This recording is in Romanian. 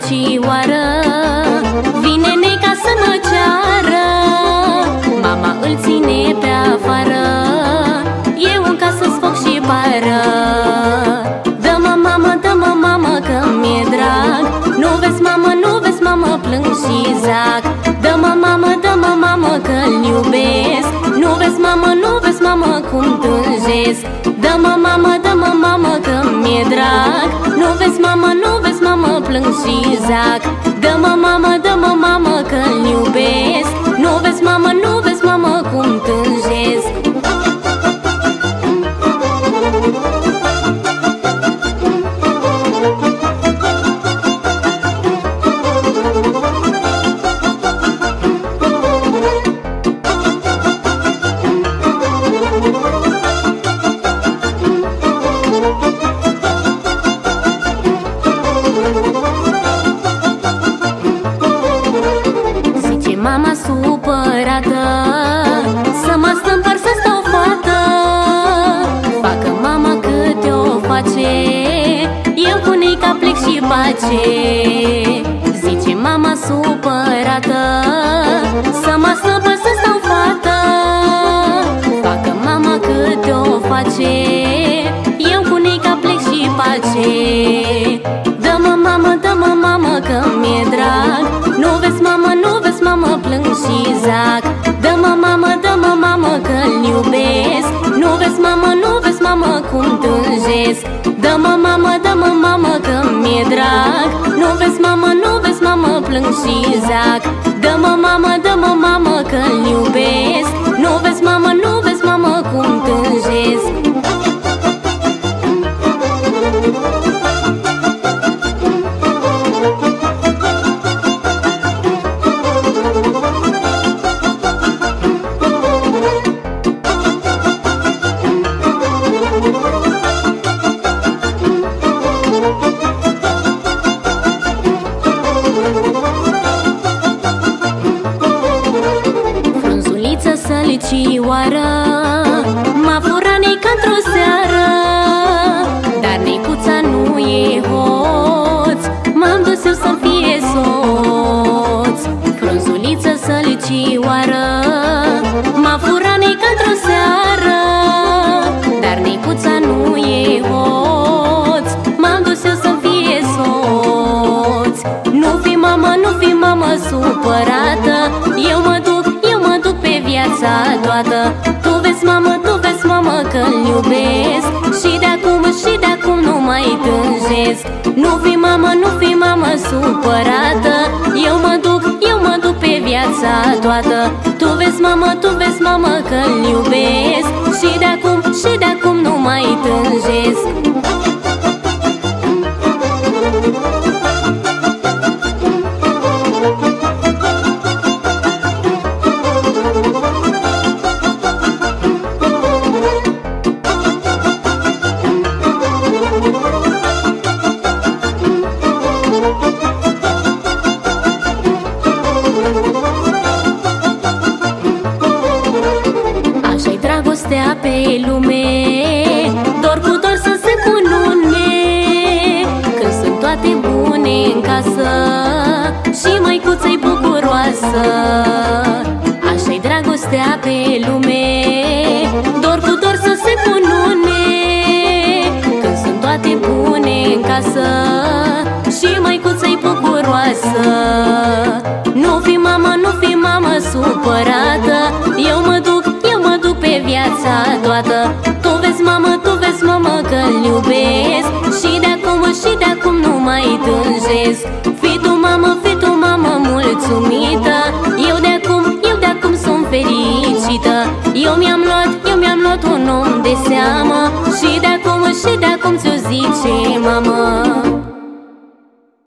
sălicioară, vine neca să mă ceară. Mama îl ține pe afară, eu în casă-s foc și pară. Dă-mă, mamă, dă-mă, mamă, că mi-e drag. Nu vezi, mamă, nu vezi, mamă, plâng și zac. Dă-mă, mamă, dă-mă, mamă, că-l iubesc. Nu vezi, mamă, nu vezi, mamă, cum tânjesc. Dă-mă, mamă, dă-mă, mamă, că mi-e drag. Nu vezi, mamă, nu vezi, mamă, plâng și zac. Dă-mă, mamă, dă-mă, mamă, că-l iubesc. Nu vezi, mamă, nu vezi, mamă, cum tânjesc. Mama supărată să mă stâmpăr să stau fată. Facă mama câte o face, eu cu neica plec și pace. Zice mama supărată să mă stâmpăr să stau fată. Facă mama câte o face, eu cu neica plec și pace. Dă-mă, mamă, dă-mă, mamă, că mi-e drag. Nu vezi, mamă, nu vezi, mamă, plâng și zac. Dă-mă, mamă, dă-mă, mamă, că-l iubesc. Nu vezi, mamă, nu vezi, mamă, cum tânjesc. Dă-mă, mamă, dă-mă, mamă, că mi-e drag. Nu vezi, mamă, nu vezi, mamă, plâng și zac. Dă-mă, mamă, dă-mă, mamă, că-l iubesc. Nu vezi, mamă, nu vezi, mamă, cum tânjesc. Sălicioară m-a furat neica într-o seară, dar neicuța nu e hoț, m-am dus eu să-mi fie soț. Frunzuliță sălicioară m-a furat neica într-o seară, dar neicuța nu e hoț, m-am dus eu să-mi fie soț. Nu fi mamă, nu fi mamă supărată, eu mă duc pe viața toată. Tu vezi, mamă, că-l iubesc. Și de acum nu mai tânjesc. Nu fi mamă, nu fi mamă supărată, eu mă duc pe viața toată. Tu vezi, mamă, că-l iubesc. Și de acum nu mai tânjesc. Așa-i dragostea pe lume, dor cu dor să se cunune. Când sunt toate bune în casă și măicuța-i bucuroasă. Așa-i dragostea pe lume, dor cu dor să se cunune. Când sunt toate bune în casă și măicuța-i bucuroasă. Nu fi mamă, nu fi mamă supărată, eu mă duc pe viața toată. Tu vezi, mamă, că-l iubesc. Și de acum nu mai tânjesc. Fii tu, mamă, mulțumită. Eu de acum sunt fericită. Eu mi-am luat un om de seamă. Și de acum ți-o zice